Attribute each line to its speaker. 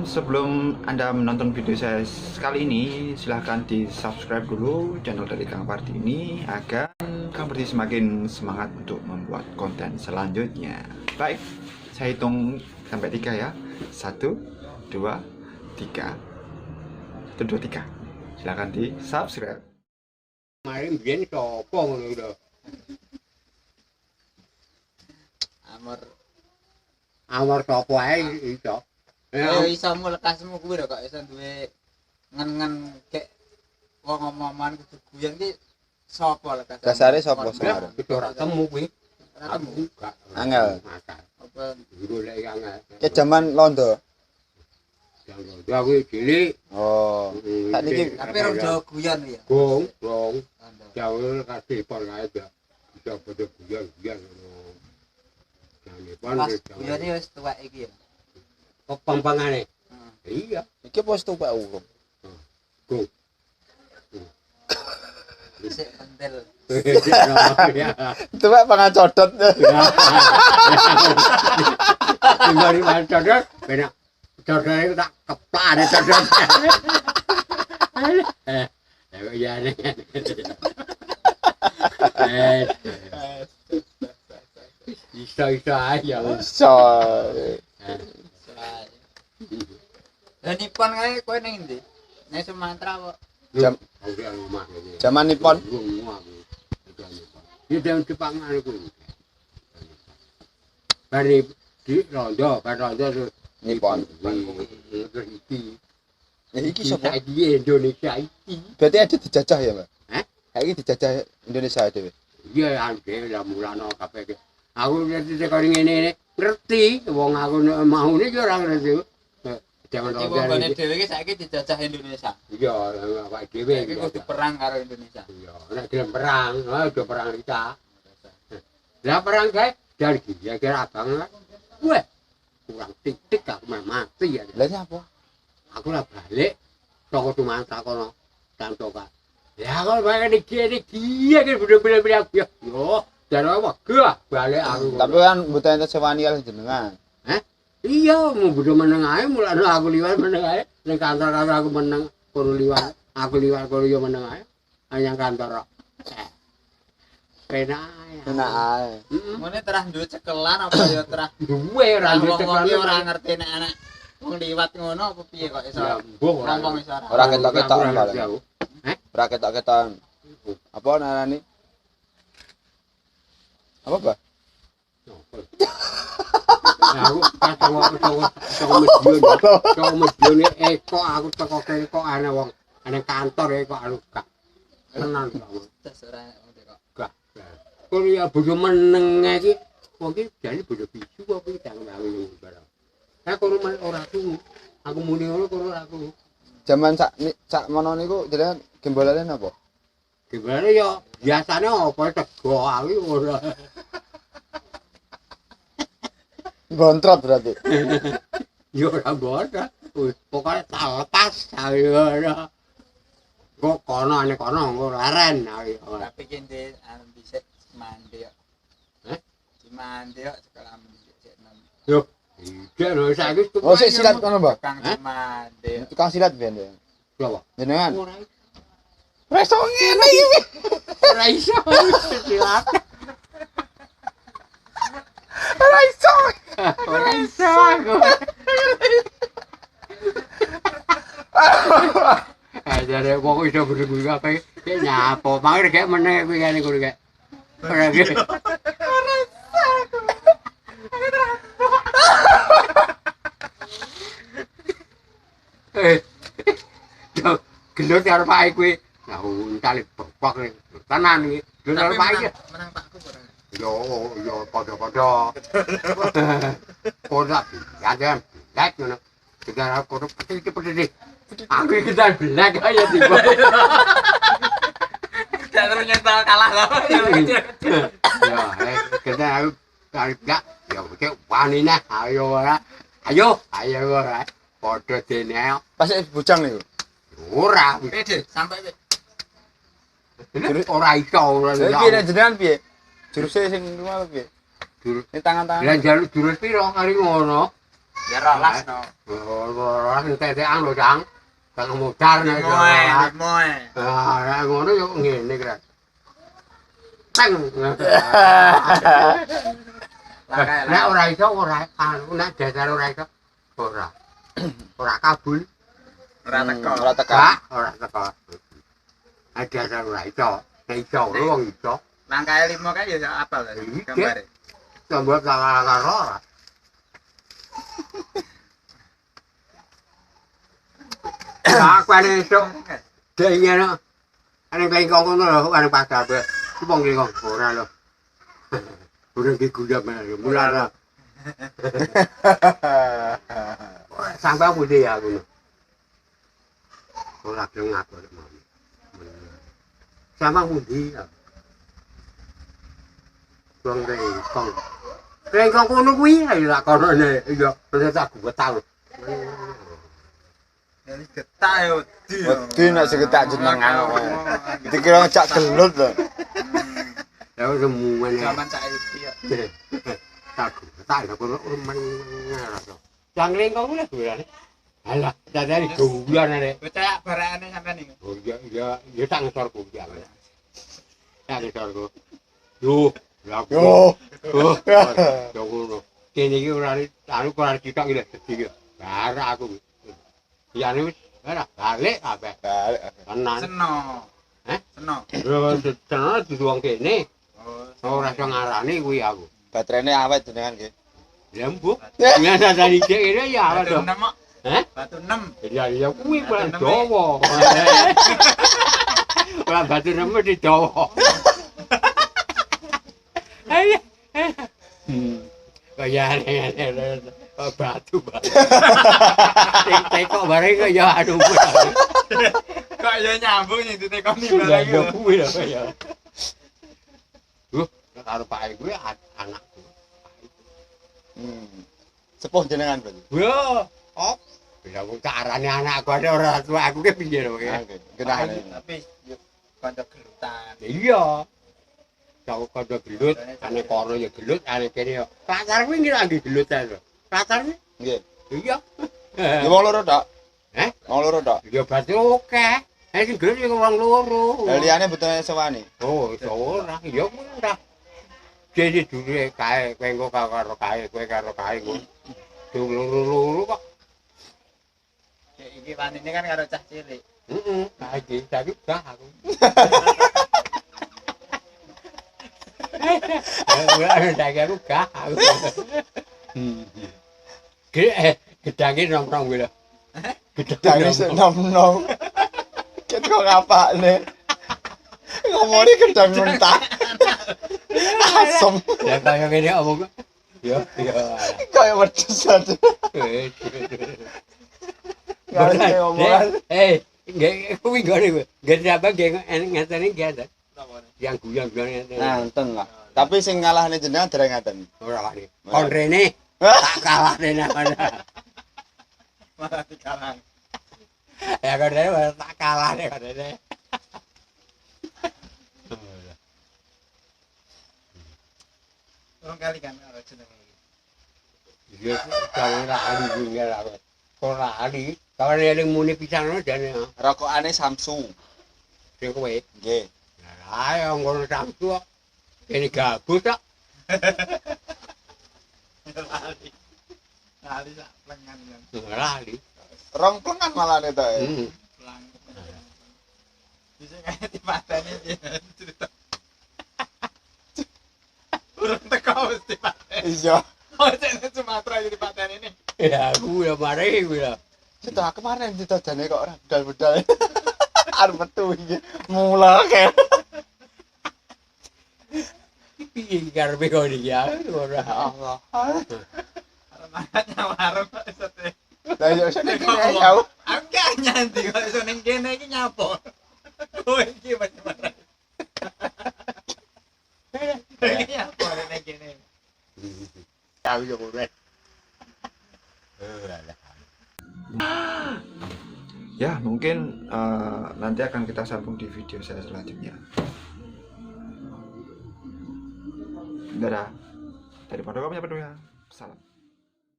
Speaker 1: Sebelum Anda menonton video saya kali ini, silahkan di subscribe dulu channel dari Kang Pardi ini agar Kang Pardi semakin semangat untuk membuat konten selanjutnya. Baik, saya hitung sampai 3 ya. 1, 2, 3. 1, 2, 3. Silahkan di subscribe.
Speaker 2: Kemarin biyen sapa ngono lho. Amar sapa ae iso.
Speaker 3: Ya iso lekasmu kuwi lho kok iso duwe ngen-ngen kek wong omongan kudu guyon ki sapa lekas.
Speaker 4: Dasare sapa sekarang?
Speaker 2: Wis ora temu kuwi.
Speaker 3: Ora temu.
Speaker 4: Angel.
Speaker 3: Apa
Speaker 2: Golek angel.
Speaker 4: Ke zaman londo.
Speaker 2: Ya kuwi cilik.
Speaker 4: Oh. Tak niki
Speaker 3: tapi rong Jawa guyon ya.
Speaker 2: Gong. Jawa kasih pon ae ya. Bisa padha guyon ngono. Jane pon
Speaker 3: Pas guyone wis tuwek iki ya.
Speaker 2: Pempangane. Iya.
Speaker 4: iki pos tuh Pak urung.
Speaker 2: Gong.
Speaker 3: Isik pentil.
Speaker 4: Itu Pak pangan codot.
Speaker 2: Kembali codot, benak. Codot tak keplak ada codot. Ya nih. Iso aja.
Speaker 4: So.
Speaker 3: Lah nipon kae kowe ning ndi? Ning Sumatera kok.
Speaker 4: Zaman Nippon.
Speaker 2: Ini daun Jepangan itu. Bari di rondo terus
Speaker 4: Nippon.
Speaker 2: terus iki.
Speaker 4: Iki sapa?
Speaker 2: Di Indonesia iki.
Speaker 4: Berarti ada dijajah ya, Pak?
Speaker 2: Hah?
Speaker 4: Iki dijajah Indonesia dhewe.
Speaker 2: Iya ade lah mulane kabeh. Aku ngerti karo ngene ngerti wong aku maune yo ora ngerti. Jangan
Speaker 3: Iki wong gone dhewe iki saiki dijajah Indonesia.
Speaker 2: Iya, awake dhewe
Speaker 3: Iki kudu perang karo Indonesia.
Speaker 2: Iya, nek gelem perang, aja perang kita. Lah perang kae dari ya kira abang lah. Weh, kurang titik aku mati ya.
Speaker 4: Lah nyapa?
Speaker 2: Aku lah balik toko Sumatera kono Tantoka. Ya kok balik iki kan bener-bener aku ya. Yo, dan apa balik aku.
Speaker 4: Tapi kan mboten enten sewani kali jenengan.
Speaker 2: Iya, mau bodo meneng ae mulane aku liwat meneng ae. Ning kantor aku meneng kono liwat. Aku liwat kono yo meneng ae. Anyang kantor. Penak ae.
Speaker 4: Enak ae.
Speaker 3: Ngene terah duwe cekelan apa ya terah
Speaker 2: Duwe ora
Speaker 3: wong
Speaker 2: cekelan
Speaker 3: ora ngerti nek anak wong liwat ngono apa piye kok iso ngomong iso ora.
Speaker 4: Ora ketok-ketokan paling.
Speaker 2: Heh?
Speaker 4: Ora ketok-ketokan. Apa narani? Apa, Pak?
Speaker 2: Aku toko medione kok aku teko kene kok ana wong ana kantor kok aku gak tenan kok.
Speaker 3: Tes ora ngono kok.
Speaker 2: Gak. Kok ya bodo meneng iki wong iki jane bodo bisu apa iki tak ngawin barang. Aku ora tuh. Aku muni ngono kok ora aku.
Speaker 4: Zaman sak mono niku jenengan gembolane napa?
Speaker 2: Gimana ya biasane apa tego aku ora.
Speaker 4: Gontrot berarti.
Speaker 2: Ya ora bodoh. Pokoknya tak lepas ayo ora. Kok kono ane kono leren ayo.
Speaker 3: Tapi kene anu dhisik mandi kok.
Speaker 2: Heh?
Speaker 3: Mandi kok sekolah dhisik nom.
Speaker 2: Yo, iki lho saiki
Speaker 4: Oh, sik silat kono, Mbak.
Speaker 3: Kang mandi.
Speaker 4: Tukang silat ben ya.
Speaker 2: Coba.
Speaker 4: Jenengan.
Speaker 2: Ora
Speaker 4: Wes kok ngene iki.
Speaker 2: ora iso silat.
Speaker 4: Ora iso.
Speaker 2: Ora iso aku. Ajare wong iso berdua kabeh. Ki nyapo, mangke gek meneh kuwi kene kuwi gek. Ora iki. Gelut karo Pak kuwi. Nah, untale bokok tenan iki. Gelut karo Pak iki.
Speaker 3: Menang Pakku barang.
Speaker 2: Yo padha-padha. Ora ya lek ngono. Segala kono peti-peti. Aku iki dan black kaya tiba.
Speaker 3: Gak terus nyental kalah kok.
Speaker 2: Ya, kita aku tarik gak. Ya oke wani nah. Ayo ora. Ayo ora. Padha dene.
Speaker 4: Pas bujang niku.
Speaker 2: Ora.
Speaker 3: Pede sampai
Speaker 2: Ora iso ora.
Speaker 4: Piye nek jenengan piye? Juruse sing ngono piye?
Speaker 2: Jurus.
Speaker 4: Ini tangan-tangan.
Speaker 2: Lah njaluk jurus piro kari ngono?
Speaker 3: Ya rolas no.
Speaker 2: Rolas tetekan lho, Cang. Kang modar nek
Speaker 3: Moe.
Speaker 2: Ah, ngono yo ngene kira. Teng. Nek ora iso ora anu nek dasar ora iso ora. Ora kabul.
Speaker 3: Ora teko.
Speaker 4: Ora tekan.
Speaker 2: Ora teko. Nek dasar ora iso. Nek iso wong iso.
Speaker 3: Langkae 5 kae ya apal gambare.
Speaker 2: Tambah karo ora. Aku ane esuk dek ngene. Ane lengkong ngono lho, ane pasar bae. Ku wong lengkong ora lho. Ora ki guyap mulane. Sampai aku dhewe aku. Ora gelem aku. Sama mundi. Wong lengkong. Lengkong ngono kuwi ayo lak kono ne. Iya, terus tak getah.
Speaker 3: Jadi getah ya wedi.
Speaker 4: Wedi nek segetak jenengan kowe. Dikira ngejak gelut lho.
Speaker 2: Ya semuanya.
Speaker 3: Zaman saiki ya.
Speaker 2: Tak kono mengarah. Yang lengkong lho bulan. Alah, dadane dolan arek.
Speaker 3: Bocah barakane sampean iki.
Speaker 2: Oh iya tak ngesorku ya. Tak ngesorku. Yo,
Speaker 4: Yo.
Speaker 2: yo ngono. Kene iki ora anu ora citok iki lho iki. Barak aku. Ya wis, ora balik kabeh.
Speaker 4: Balik.
Speaker 2: Tenan.
Speaker 3: Seno.
Speaker 2: Heh?
Speaker 3: Seno.
Speaker 2: Yo tenan di wong kene.
Speaker 3: Oh,
Speaker 2: Ora iso ngarani kuwi aku.
Speaker 4: Baterainya awet jenengan nggih.
Speaker 2: Lembu. Ya dari cek ini ya apa
Speaker 3: batu
Speaker 2: dong?
Speaker 3: 6 kok.
Speaker 2: Hah?
Speaker 3: Batu 6.
Speaker 2: Ya kuwi bulan Jawa. Bulan batu nemu di Jawa. Ayo. Kaya batu. Tekok bareng kaya aduh.
Speaker 3: Kok ya nyambung nih ditekoni
Speaker 2: Ya
Speaker 3: barang.
Speaker 2: ya kuwi lho kaya. Karo Pak kuwi anakku.
Speaker 4: Sepuh jenengan berarti.
Speaker 2: Yo, op. Bila aku carane anakku ada ora tua aku ki piye lho ya.
Speaker 4: Oke, genahane.
Speaker 3: Tapi yo kanca gelutan.
Speaker 2: Iya. Cak kanca gelut, ane kono ya gelut, ane kene yo. Latar kuwi ngira nggih gelut ae lho. Latar kuwi
Speaker 4: Nggih.
Speaker 2: iya.
Speaker 4: Ya wong loro tok.
Speaker 2: Heh?
Speaker 4: Wong loro tok.
Speaker 2: Ya berarti oke. Sing gelut ya wong loro.
Speaker 4: Lah liyane mboten sewani.
Speaker 2: Oh, iso ora. Ya kuwi ora. Jadi dulu kae, kowe engko karo kae, kowe karo kae ngono. Loro-loro kok.
Speaker 3: Iki wanine kan karo cah cilik.
Speaker 2: Heeh, saiki gak aku. Saiki aku gak aku. Gedange nong-nong kuwi lho.
Speaker 4: Gedange sik nom-nom. Ket kok ngapakne. Ngomongnya gedang mentah. Asem.
Speaker 2: Ya kaya ngene omong. Ya.
Speaker 4: Kayak wedhus aja. Nggak omongan.
Speaker 2: Nggih kuwi ngene kuwi. Nggih apa nggih ngateni nggih ada. Yang guyang-guyang ngene.
Speaker 4: Nanten lah. Tapi sing ngalahne jenengan dereng ngaten.
Speaker 2: Ora wani. Kon rene tak kalahne nang kono.
Speaker 3: Malah dikalang.
Speaker 2: Ya kon rene tak kalahne kon rene.
Speaker 3: Wong kali kan karo jenenge iki.
Speaker 2: Iya, jangan lali juga lah. Kok lali? Kalau ada yang muni pisang no jane.
Speaker 4: Rokokane Samsu.
Speaker 2: Sing kowe.
Speaker 4: Nggih.
Speaker 2: Lah ayo ngono samsu kok. Kene gabus kok.
Speaker 3: Lali. Lali sak lengan kan.
Speaker 2: Lali.
Speaker 4: Rong plengan malane to.
Speaker 3: Pelang. Bisa kayak dipateni cerita. Urung teko wis dipateni.
Speaker 4: Iya.
Speaker 3: Oh, jane Sumatera iki dipateni ini.
Speaker 2: Ya aku ya mari kuwi lah.
Speaker 4: Sudah kemarin ditodane kok ora bedal-bedal. Arep metu iki. Mula kayak.
Speaker 2: Piye karepe kok iki ya ora.
Speaker 4: Allah.
Speaker 3: Mangatnya warung kok iso teh.
Speaker 4: Lah yo sing kene ya.
Speaker 3: Aku gak nyanti kok iso ning kene iki nyapo. Kowe iki macam-macam. Iki nyapo ning kene.
Speaker 2: Tahu yo ora.
Speaker 1: Ya, mungkin nanti akan kita sambung di video saya selanjutnya. Dadah. Daripada kamu nyapa ya. Salam.